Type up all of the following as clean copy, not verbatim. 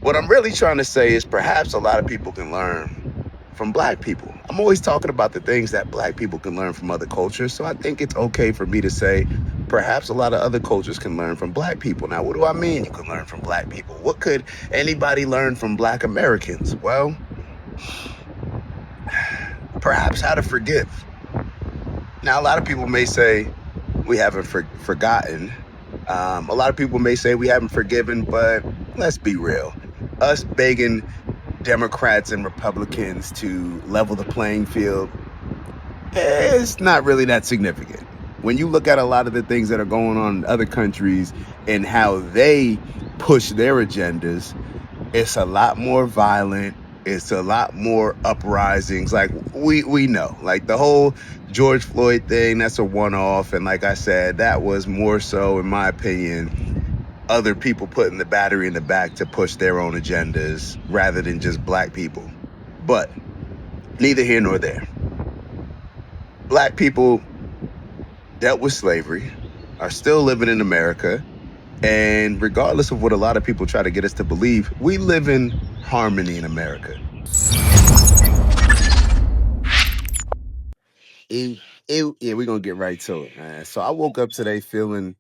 What I'm really trying to say is perhaps a lot of people can learn from black people. I'm always talking about the things that black people can learn from other cultures. So I think it's okay for me to say perhaps a lot of other cultures can learn from black people. Now, what do I mean you can learn from black people? What could anybody learn from black Americans? Well, perhaps how to forgive. Now, a lot of people may say we haven't forgotten. A lot of people may say we haven't forgiven, but let's be real. Us begging Democrats and Republicans to level the playing field, it's not really that significant. When you look at a lot of the things that are going on in other countries and how they push their agendas, it's a lot more violent. It's a lot more uprisings. Like we know, like the whole George Floyd thing, that's a one-off. And like I said, that was more so, in my opinion, other people putting the battery in the back to push their own agendas rather than just black people. But neither here nor there. Black people dealt with slavery, are still living in America. And regardless of what a lot of people try to get us to believe, we live in harmony in America. Yeah, we're going to get right to it, man. So I woke up today feeling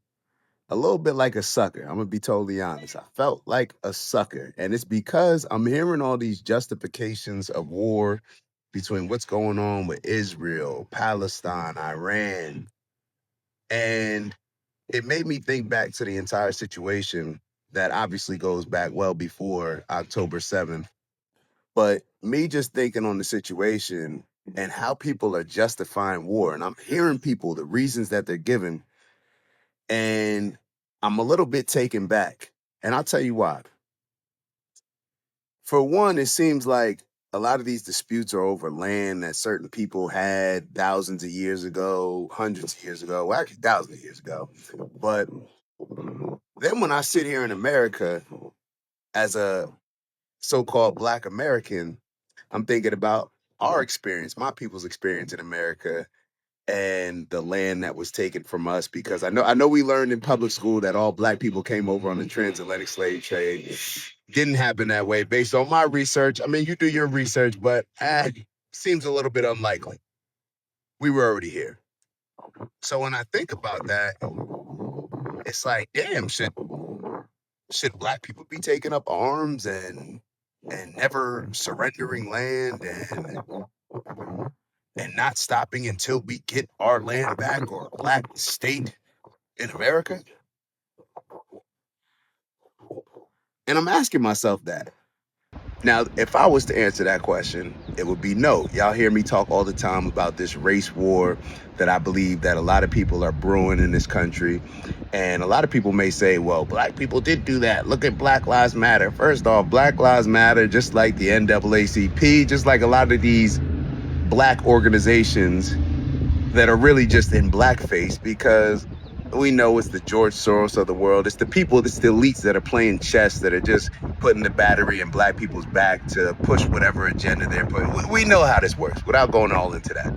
a little bit like a sucker. I'm going to be totally honest. I felt like a sucker. And it's because I'm hearing all these justifications of war between what's going on with Israel, Palestine, Iran. And it made me think back to the entire situation that obviously goes back well before October 7th. But me just thinking on the situation and how people are justifying war, and I'm hearing people, the reasons that they're giving, and I'm a little bit taken back. And I'll tell you why. For one, it seems like a lot of these disputes are over land that certain people had thousands of years ago, hundreds of years ago, well, actually thousands of years ago. But then when I sit here in America as a so-called Black American, I'm thinking about our experience, my people's experience in America and the land that was taken from us. Because I know we learned in public school that all Black people came over on the transatlantic slave trade. Didn't happen that way based on my research. I mean, you do your research, but seems a little bit unlikely. We were already here. So when I think about that, it's like, damn, should Black people be taking up arms and never surrendering land and not stopping until we get our land back or a Black state in America? And I'm asking myself that. Now, if I was to answer that question, it would be no. Y'all hear me talk all the time about this race war that I believe that a lot of people are brewing in this country. And a lot of people may say, well, Black people did do that. Look at Black Lives Matter. First off, Black Lives Matter, just like the NAACP, just like a lot of these Black organizations that are really just in blackface, because we know it's the George Soros of the world. It's the people, it's the elites that are playing chess, that are just putting the battery in Black people's back to push whatever agenda they're putting. We know how this works without going all into that.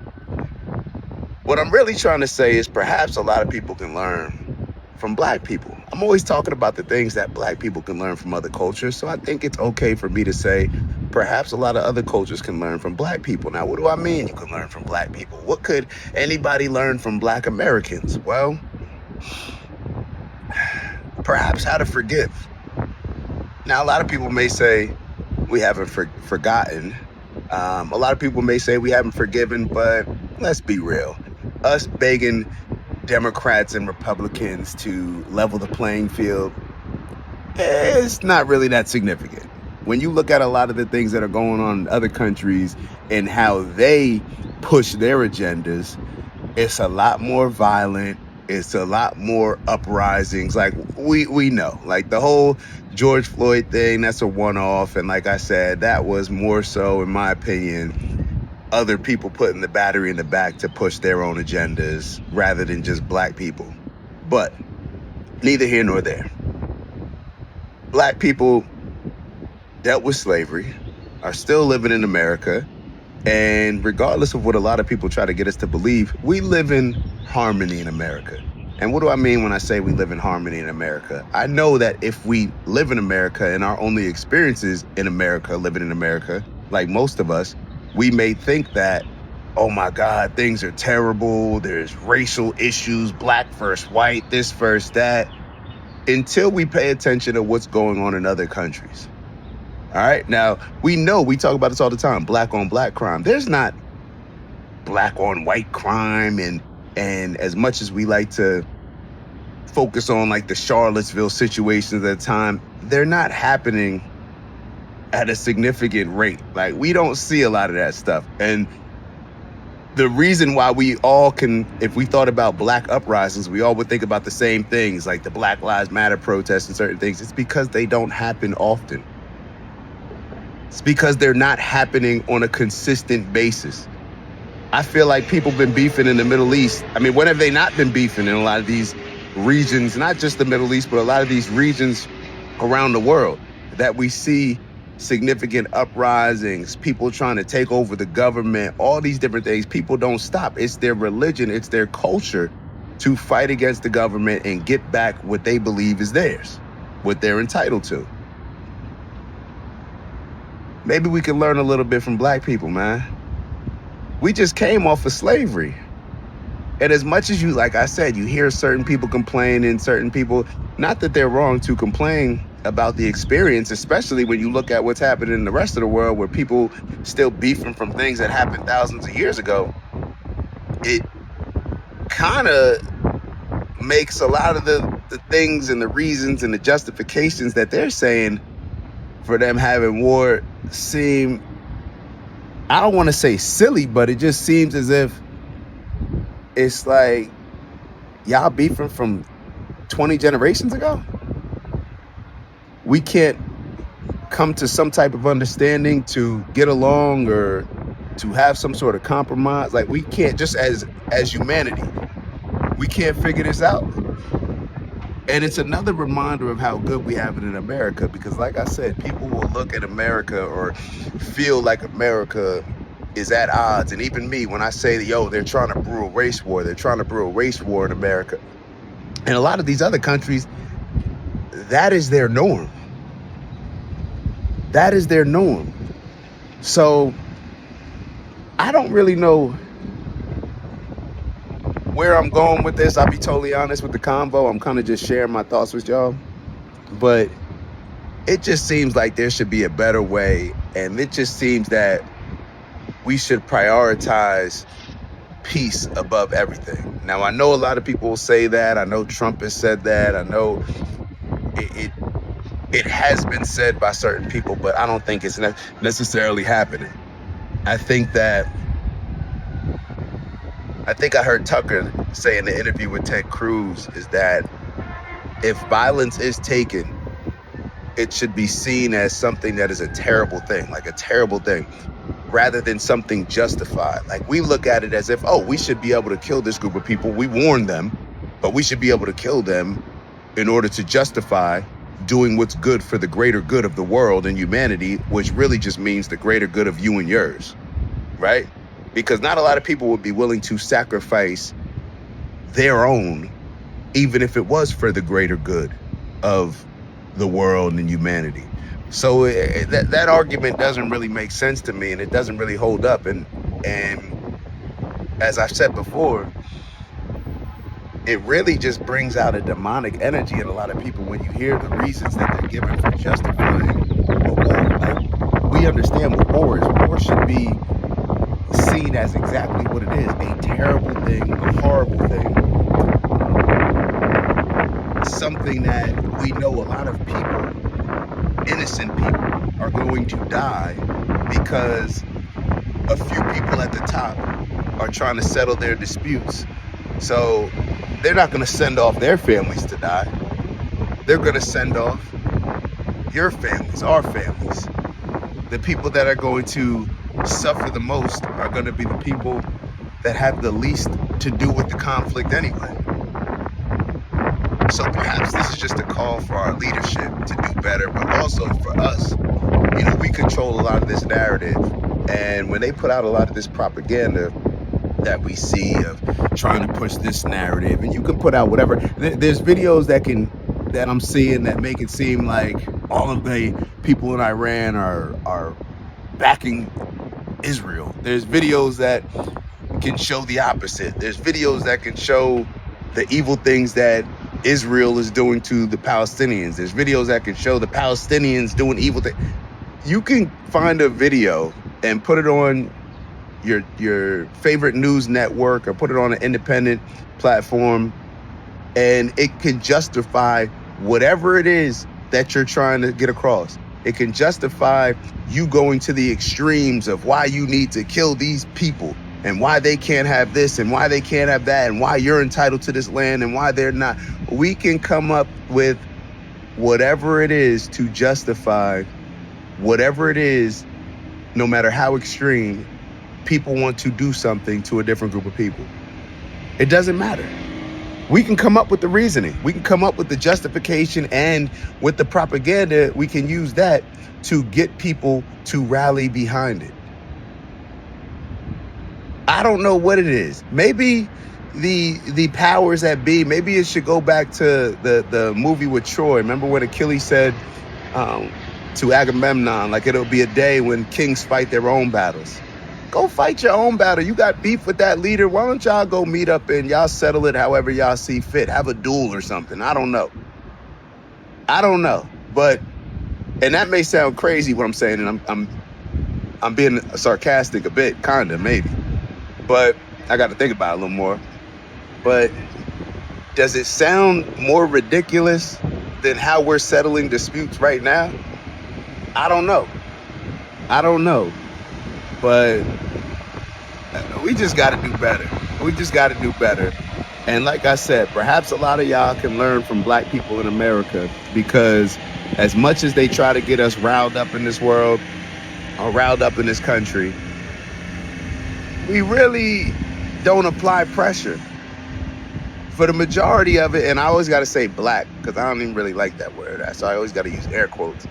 What I'm really trying to say is perhaps a lot of people can learn from Black people. I'm always talking about the things that Black people can learn from other cultures. So I think it's okay for me to say perhaps a lot of other cultures can learn from Black people. Now, what do I mean you can learn from Black people? What could anybody learn from Black Americans? Well, perhaps how to forgive. Now, a lot of people may say we haven't forgotten. A lot of people may say we haven't forgiven, but let's be real. Us begging Democrats and Republicans to level the playing field, it's not really that significant. When you look at a lot of the things that are going on in other countries and how they push their agendas, it's a lot more violent. It's a lot more uprisings. Like we know, like the whole George Floyd thing, that's a one-off. And like I said, that was more so, in my opinion, other people putting the battery in the back to push their own agendas rather than just Black people. But neither here nor there. Black people dealt with slavery, are still living in America. And regardless of what a lot of people try to get us to believe, we live in harmony in America. And what do I mean when I say we live in harmony in America? I know that if we live in America and our only experiences in America, living in America, like most of us, we may think that, oh my God, things are terrible. There's racial issues, black versus white, this versus that, until we pay attention to what's going on in other countries. All right. Now, we talk about this all the time, black on black crime. There's not black on white crime. And as much as we like to focus on like the Charlottesville situations at the time, they're not happening at a significant rate. Like, we don't see a lot of that stuff. And the reason why we all can, if we thought about black uprisings, we all would think about the same things, like the Black Lives Matter protests and certain things. It's because they don't happen often. It's because they're not happening on a consistent basis. I feel like people been beefing in the Middle East. I mean, when have they not been beefing in a lot of these regions, not just the Middle East, but a lot of these regions around the world, that we see significant uprisings, people trying to take over the government, all these different things. People don't stop. It's their religion, it's their culture to fight against the government and get back what they believe is theirs, what they're entitled to. Maybe we can learn a little bit from black people, man. We just came off of slavery. And as much as you, like I said, you hear certain people complain, and certain people, not that they're wrong to complain about the experience, especially when you look at what's happening in the rest of the world, where people still beefing from things that happened thousands of years ago. It kind of makes a lot of the things and the reasons and the justifications that they're saying for them having war seem, I don't want to say silly, but it just seems as if it's like y'all beefing from 20 generations ago. We can't come to some type of understanding to get along or to have some sort of compromise. Like, we can't, just as humanity, we can't figure this out. And it's another reminder of how good we have it in America, because like I said, people will look at America or feel like America is at odds. And even me, when I say that, yo, they're trying to brew a race war, in America. And a lot of these other countries, that is their norm. That is their norm. So I don't really know where I'm going with this. I'll be totally honest with the convo. I'm kind of just sharing my thoughts with y'all. But it just seems like there should be a better way. And it just seems that we should prioritize peace above everything. Now, I know a lot of people will say that. I know Trump has said that. I know it has been said by certain people, but I don't think it's necessarily happening. I think I heard Tucker say in the interview with Ted Cruz is that if violence is taken, it should be seen as something that is a terrible thing, rather than something justified. Like, we look at it as if, oh, we should be able to kill this group of people. We warned them, but we should be able to kill them in order to justify doing what's good for the greater good of the world and humanity, which really just means the greater good of you and yours, right? Because not a lot of people would be willing to sacrifice their own, even if it was for the greater good of the world and humanity. So that argument doesn't really make sense to me, and it doesn't really hold up. And as I've said before, it really just brings out a demonic energy in a lot of people when you hear the reasons that they're given for justifying a war. Like, we understand what war is. War should be seen as exactly what it is, a terrible thing, a horrible thing. Something that we know a lot of people, innocent people, are going to die because a few people at the top are trying to settle their disputes. So they're not going to send off their families to die. They're going to send off your families, our families. The people that are going to suffer the most are going to be the people that have the least to do with the conflict anyway. So perhaps this is just a call for our leadership to do better, but also for us. We control a lot of this narrative. And when they put out a lot of this propaganda, that we see of trying to push this narrative. And you can put out whatever. There's videos that I'm seeing that make it seem like all of the people in Iran are backing Israel. There's videos that can show the opposite. There's videos that can show the evil things that Israel is doing to the Palestinians. There's videos that can show the Palestinians doing evil things. You can find a video and put it on your favorite news network or put it on an independent platform, and it can justify whatever it is that you're trying to get across. It can justify you going to the extremes of why you need to kill these people and why they can't have this and why they can't have that and why you're entitled to this land and why they're not. We can come up with whatever it is to justify whatever it is, no matter how extreme people want to do something to a different group of people. It doesn't matter. We can come up with the reasoning. We can come up with the justification, and with the propaganda, we can use that to get people to rally behind it. I don't know what it is. Maybe the powers that be, maybe it should go back to the movie with Troy. Remember when Achilles said to Agamemnon, like, it'll be a day when kings fight their own battles. Go fight your own battle. You got beef with that leader. Why don't y'all go meet up and y'all settle it however y'all see fit? Have a duel or something. I don't know. But, and that may sound crazy what I'm saying, and I'm being sarcastic a bit, kinda, maybe. But I got to think about it a little more. But does it sound more ridiculous than how we're settling disputes right now? I don't know. But we just got to do better. And like I said, perhaps a lot of y'all can learn from black people in America, because as much as they try to get us riled up in this world or riled up in this country, we really don't apply pressure. For the majority of it, and I always got to say black, because I don't even really like that word, so I always got to use air quotes.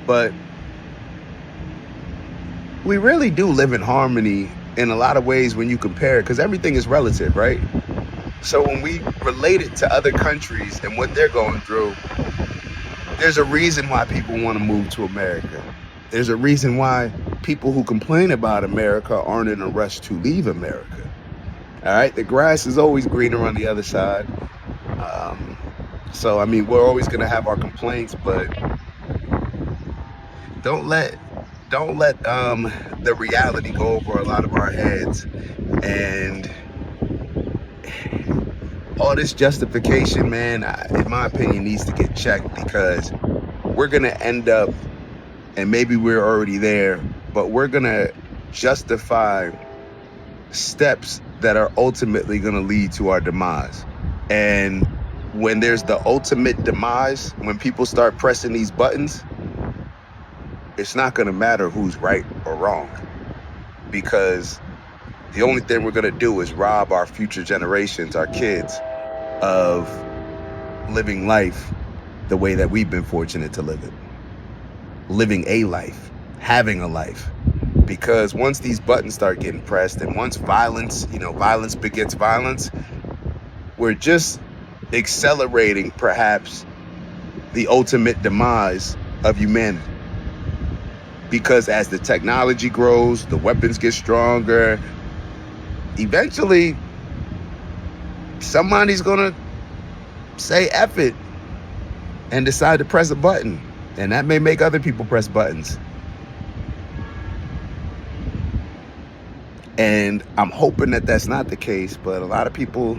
But we really do live in harmony in a lot of ways when you compare it, because everything is relative, right? So when we relate it to other countries and what they're going through, there's a reason why people want to move to America. There's a reason why people who complain about America aren't in a rush to leave America. All right, the grass is always greener on the other side. So I mean, we're always gonna have our complaints, but don't let the reality go over a lot of our heads. And all this justification, man, in my opinion, needs to get checked, because we're gonna end up, and maybe we're already there, but we're gonna justify steps that are ultimately gonna lead to our demise. And when there's the ultimate demise, when people start pressing these buttons, it's not gonna matter who's right or wrong, because the only thing we're gonna do is rob our future generations, our kids, of living life the way that we've been fortunate to live it. Living a life, having a life. Because once these buttons start getting pressed, and once violence begets violence, we're just accelerating perhaps the ultimate demise of humanity. Because as the technology grows, the weapons get stronger, eventually somebody's gonna say F it and decide to press a button. And that may make other people press buttons. And I'm hoping that that's not the case, but a lot of people,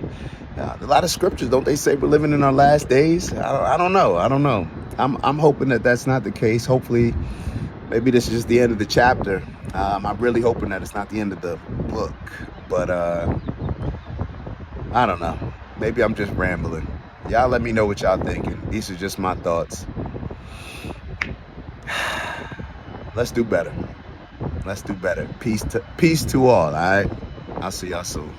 a lot of scriptures, don't they say we're living in our last days? I don't know. I'm hoping that that's not the case. Hopefully, maybe this is just the end of the chapter. I'm really hoping that it's not the end of the book, but I don't know. Maybe I'm just rambling. Y'all let me know what y'all thinking. These are just my thoughts. Let's do better. Peace to all right? I'll see y'all soon.